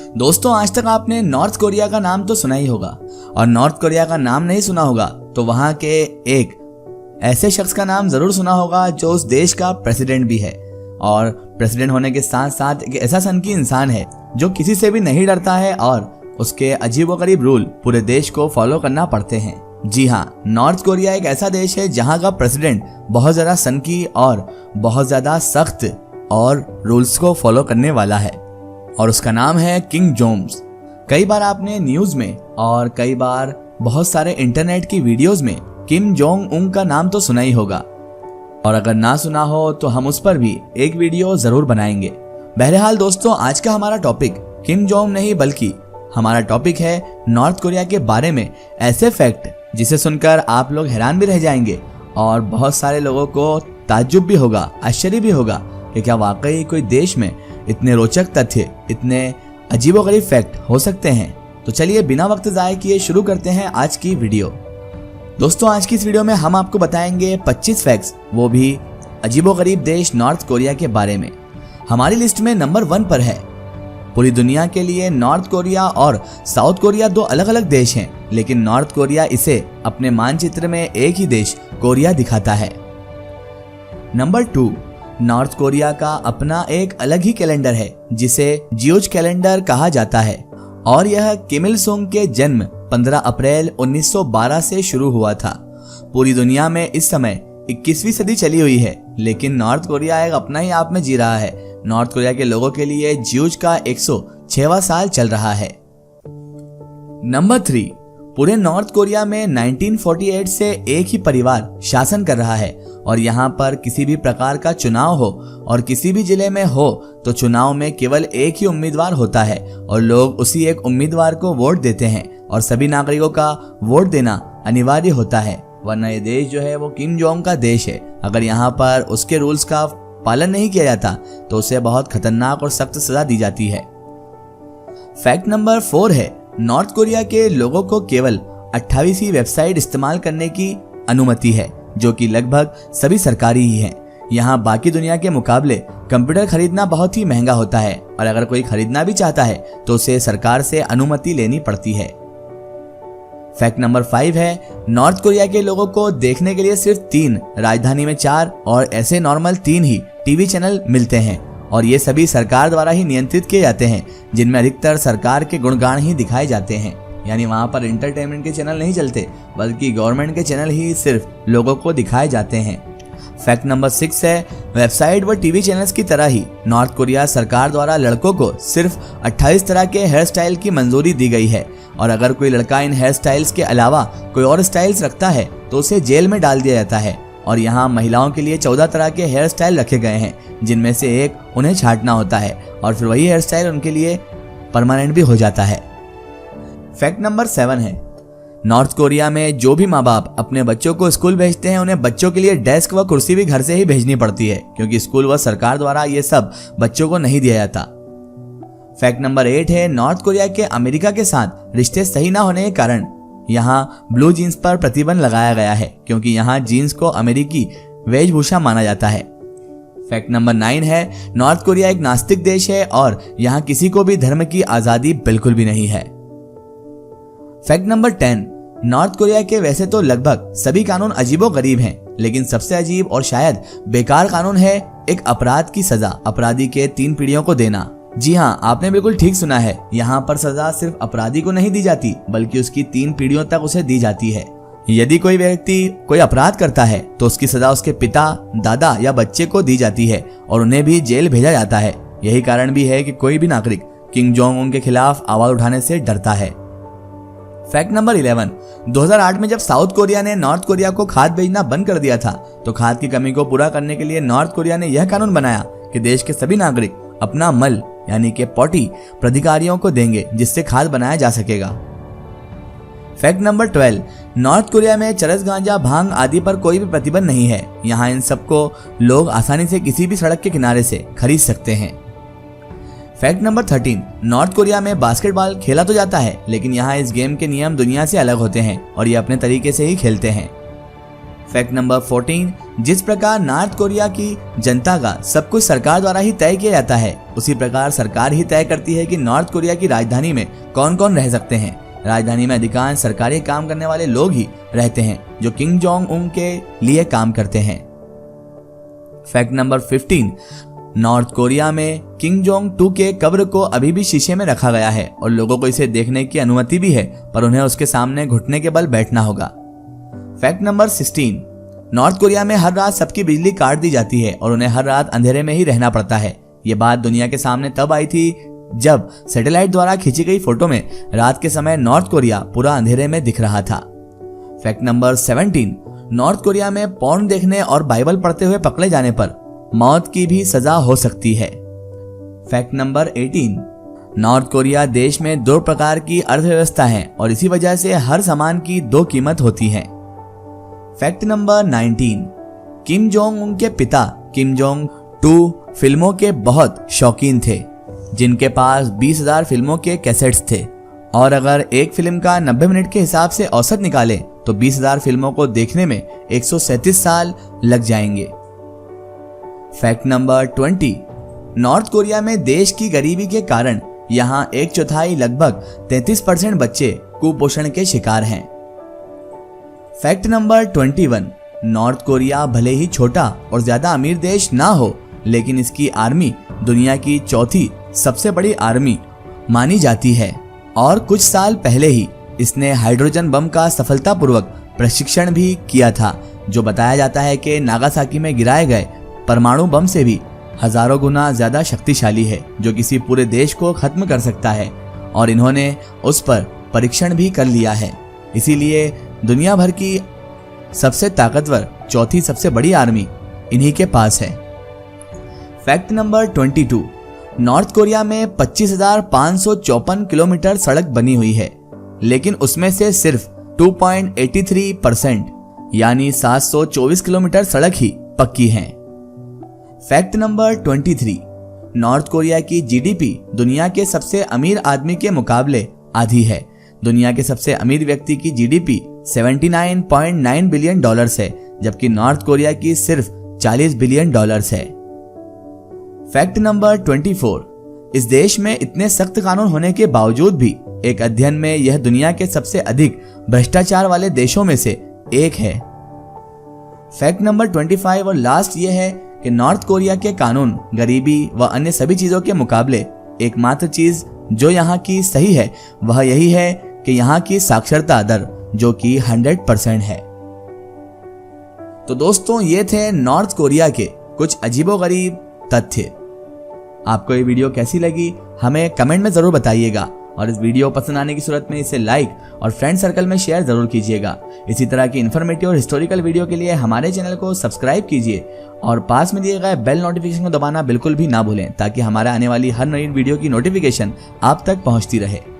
दोस्तों, आज तक आपने नॉर्थ कोरिया का नाम तो सुना ही होगा, और नॉर्थ कोरिया का नाम नहीं सुना होगा तो वहां के एक ऐसे शख्स का नाम जरूर सुना होगा जो उस देश का प्रेसिडेंट भी है, और प्रेसिडेंट होने के साथ साथ एक ऐसा सनकी इंसान है जो किसी से भी नहीं डरता है और उसके अजीबोगरीब रूल पूरे देश को फॉलो करना पड़ते हैं। जी हाँ, नॉर्थ कोरिया एक ऐसा देश है जहां का प्रेसिडेंट बहुत ज्यादा सनकी और बहुत ज्यादा सख्त और रूल्स को फॉलो करने वाला है, और उसका नाम है किम जोंग। कई बार आपने न्यूज में और कई बार बहुत सारे इंटरनेट की वीडियोस में किम जोंग उन का नाम तो सुना ही होगा, और अगर ना सुना हो तो हम उस पर भी एक वीडियो जरूर बनाएंगे। बहरहाल दोस्तों, आज का हमारा टॉपिक किम जोंग नहीं बल्कि हमारा टॉपिक है नॉर्थ कोरिया के बारे में ऐसे फैक्ट जिसे सुनकर आप लोग हैरान भी रह जाएंगे और बहुत सारे लोगों को ताज्जुब भी होगा, आश्चर्य भी होगा कि क्या वाकई कोई देश में इतने रोचक तथ्य, इतने अजीबोगरीब फैक्ट हो सकते हैं। तो चलिए बिना वक्त ज़ाया किए शुरू करते हैं आज की वीडियो। दोस्तों, आज की इस वीडियो में हम आपको बताएंगे 25 फैक्ट्स, वो भी अजीबोगरीब देश नॉर्थ कोरिया के बारे में। हमारी लिस्ट में नंबर 1 पर है। पूरी दुनिया के लिए नॉर्थ कोरिया और साउथ कोरिया दो अलग अलग देश हैं, लेकिन नॉर्थ कोरिया इसे अपने मानचित्र में एक ही देश कोरिया दिखाता है। नंबर 2, नॉर्थ कोरिया का अपना एक अलग ही कैलेंडर है जिसे जियोज कैलेंडर कहा जाता है, और यह किम इल सुंग के जन्म 15 अप्रैल 1912 से शुरू हुआ था। पूरी दुनिया में इस समय 21वीं सदी चली हुई है, लेकिन नॉर्थ कोरिया एक अपना ही आप में जी रहा है। नॉर्थ कोरिया के लोगों के लिए जियोज का 106वां साल चल रहा है। नंबर 3, पूरे नॉर्थ कोरिया में 1948 से एक ही परिवार शासन कर रहा है, और यहाँ पर किसी भी प्रकार का चुनाव हो और किसी भी जिले में हो तो चुनाव में केवल एक ही उम्मीदवार होता है और लोग उसी एक उम्मीदवार को वोट देते हैं, और सभी नागरिकों का वोट देना अनिवार्य होता है, वरना ये देश जो है वो किम जोंग का देश है। अगर यहाँ पर उसके रूल्स का पालन नहीं किया जाता तो उसे बहुत खतरनाक और सख्त सजा दी जाती है। फैक्ट नंबर 4 है, नॉर्थ कोरिया के लोगों को केवल 28 वेबसाइट इस्तेमाल करने की अनुमति है, जो कि लगभग सभी सरकारी ही हैं। यहाँ बाकी दुनिया के मुकाबले कंप्यूटर खरीदना बहुत ही महंगा होता है, और अगर कोई खरीदना भी चाहता है तो उसे सरकार से अनुमति लेनी पड़ती है। फैक्ट नंबर 5 है, नॉर्थ कोरिया के लोगों को देखने के लिए सिर्फ 3, राजधानी में 4 और ऐसे नॉर्मल 3 ही टीवी चैनल मिलते हैं, और ये सभी सरकार द्वारा ही नियंत्रित किए जाते हैं, जिनमें अधिकतर सरकार के गुणगान ही दिखाए जाते हैं। यानी वहां पर एंटरटेनमेंट के चैनल नहीं चलते, बल्कि गवर्नमेंट के चैनल ही सिर्फ लोगों को दिखाए जाते हैं। फैक्ट नंबर 6 है, वेबसाइट व टीवी चैनल्स की तरह ही नॉर्थ कोरिया सरकार द्वारा लड़कों को सिर्फ 28 तरह के हेयर स्टाइल की मंजूरी दी गई है, और अगर कोई लड़का इन हेयर स्टाइल्स के अलावा कोई और स्टाइल्स रखता है तो उसे जेल में डाल दिया जाता है। और यहाँ महिलाओं के लिए 14 तरह के हेयर स्टाइल रखे गए हैं, जिनमें से एक उन्हें छांटना होता है, और फिर वही हेयर स्टाइल उनके लिए परमानेंट भी हो जाता है। फैक्ट नंबर 7 है, नॉर्थ कोरिया में जो भी माँ बाप अपने बच्चों को स्कूल भेजते हैं उन्हें बच्चों के लिए डेस्क व कुर्सी भी घर से ही भेजनी पड़ती है, क्योंकि स्कूल व सरकार द्वारा ये सब बच्चों को नहीं दिया जाता। फैक्ट नंबर 8 है, नॉर्थ कोरिया के अमेरिका के साथ रिश्ते सही ना होने के कारण यहाँ ब्लू जीन्स पर प्रतिबंध लगाया गया है, क्योंकि यहाँ जीन्स को अमेरिकी वेशभूषा माना जाता है। फैक्ट नंबर 9 है, नॉर्थ कोरिया एक नास्तिक देश है और यहाँ किसी को भी धर्म की आजादी बिल्कुल भी नहीं है। फैक्ट नंबर 10, नॉर्थ कोरिया के वैसे तो लगभग सभी कानून अजीबोगरीब हैं, लेकिन सबसे अजीब और शायद बेकार कानून है एक अपराध की सजा अपराधी के 3 पीढ़ियों को देना। जी हाँ, आपने बिल्कुल ठीक सुना है, यहाँ पर सजा सिर्फ अपराधी को नहीं दी जाती बल्कि उसकी 3 पीढ़ियों तक उसे दी जाती है। यदि कोई व्यक्ति कोई अपराध करता है तो उसकी सजा उसके पिता, दादा या बच्चे को दी जाती है और उन्हें भी जेल भेजा जाता है। यही कारण भी है कि कोई भी नागरिक किम जोंग उन के खिलाफ आवाज उठाने से डरता है। फैक्ट नंबर 11, 2008 में जब साउथ कोरिया ने नॉर्थ कोरिया को खाद भेजना बंद कर दिया था तो खाद की कमी को पूरा करने के लिए नॉर्थ कोरिया ने यह कानून बनाया कि देश के सभी नागरिक अपना मल यानी कि पॉटी प्राधिकारियों को देंगे, जिससे खाद बनाया जा सकेगा। फैक्ट नंबर 12, नॉर्थ कोरिया में चरस, गांजा, भांग आदि पर कोई भी प्रतिबंध नहीं है। यहाँ इन सबको लोग आसानी से किसी भी सड़क के किनारे से खरीद सकते हैं। फैक्ट नंबर 13, नॉर्थ कोरिया में बास्केटबॉल खेला तो जाता है, लेकिन यहाँ इस गेम के नियम दुनिया से अलग होते हैं और ये अपने तरीके से ही खेलते हैं। फैक्ट नंबर 14, जिस प्रकार नॉर्थ कोरिया की जनता का सब कुछ सरकार द्वारा ही तय किया जाता है, उसी प्रकार सरकार ही तय करती है कि नॉर्थ कोरिया की राजधानी में कौन कौन रह सकते हैं। राजधानी में अधिकांश सरकारी काम करने वाले लोग ही रहते हैं जो किम जोंग उन के लिए काम करते हैं। फैक्ट नंबर 15, नॉर्थ कोरिया में किम जोंग 2 के कब्र को अभी भी शीशे में रखा गया है और लोगों को इसे देखने की अनुमति भी है, पर उन्हें उसके सामने घुटने के बल बैठना होगा। फैक्ट नंबर 16, नॉर्थ कोरिया में हर रात सबकी बिजली काट दी जाती है और उन्हें हर रात अंधेरे में ही रहना पड़ता है। ये बात दुनिया के सामने तब आई थी जब सैटेलाइट द्वारा खींची गई फोटो में रात के समय नॉर्थ कोरिया पूरा अंधेरे में दिख रहा था। फैक्ट नंबर 17, नॉर्थ कोरिया में पॉर्न देखने और बाइबल पढ़ते हुए पकड़े जाने पर मौत की भी सजा हो सकती है। फैक्ट नंबर 18, नॉर्थ कोरिया देश में 2 प्रकार की अर्थव्यवस्था है और इसी वजह से हर सामान की 2 कीमत होती है। Fact number 19, Kim Jong Un के पिता किम जोंग 2 फिल्मों के बहुत शौकीन थे, जिनके पास 20,000 फिल्मों के कैसेट्स थे और अगर एक फिल्म का 90 मिनट के हिसाब से औसत निकाले तो 20,000 फिल्मों को देखने में 137 साल लग जाएंगे। फैक्ट नंबर 20, नॉर्थ कोरिया में देश की गरीबी के कारण यहाँ 1/4 लगभग 33% बच्चे कुपोषण के शिकार हैं। फैक्ट नंबर 21, नॉर्थ कोरिया भले ही छोटा और ज्यादा अमीर देश ना हो, लेकिन इसकी आर्मी दुनिया की 4थी सबसे बड़ी आर्मी मानी जाती है और कुछ साल पहले ही इसने हाइड्रोजन बम का सफलतापूर्वक प्रशिक्षण भी किया था, जो बताया जाता है कि नागासाकी में गिराए गए परमाणु बम से भी हजारों गुना ज्यादा शक्तिशाली है, जो किसी पूरे देश को खत्म कर सकता है और इन्होंने उस पर परीक्षण भी कर लिया है। इसीलिए दुनिया भर की सबसे ताकतवर 4थी सबसे बड़ी आर्मी इन्हीं के पास है। फैक्ट नंबर 22, नॉर्थ कोरिया में 25,554 किलोमीटर सड़क बनी हुई है, लेकिन उसमें से सिर्फ 2.83% यानी 724 किलोमीटर सड़क ही पक्की हैं। फैक्ट नंबर 23, नॉर्थ कोरिया की जीडीपी दुनिया के सबसे अमीर आदमी के मुकाबले आधी है। दुनिया के सबसे अमीर व्यक्ति की जीडीपी 79.9 बिलियन डॉलर्स है, जबकि नॉर्थ कोरिया की सिर्फ 40 बिलियन डॉलर्स है। फैक्ट नंबर 24, इस देश में इतने सख्त कानून होने के बावजूद भी एक अध्ययन में यह दुनिया के सबसे अधिक भ्रष्टाचार वाले देशों में से एक है। फैक्ट नंबर 25 और लास्ट ये है कि नॉर्थ कोरिया के कानून गरीबी व अन्य सभी चीजों के मुकाबले एकमात्र चीज जो यहाँ की सही है वह यही है कि यहाँ की साक्षरता दर जो कि 100% है। तो दोस्तों, ये थे नॉर्थ कोरिया के कुछ अजीबोगरीब तथ्य। आपको ये वीडियो कैसी लगी हमें कमेंट में जरूर बताइएगा और इस वीडियो पसंद आने की सूरत में इसे लाइक और फ्रेंड सर्कल में शेयर जरूर कीजिएगा। इसी तरह की इन्फॉर्मेटिव और हिस्टोरिकल वीडियो के लिए हमारे चैनल को सब्सक्राइब कीजिए और पास में दिए गए बेल नोटिफिकेशन को दबाना बिल्कुल भी ना भूलें, ताकि हमारे आने वाली हर नई वीडियो की नोटिफिकेशन आप तक पहुंचती रहे।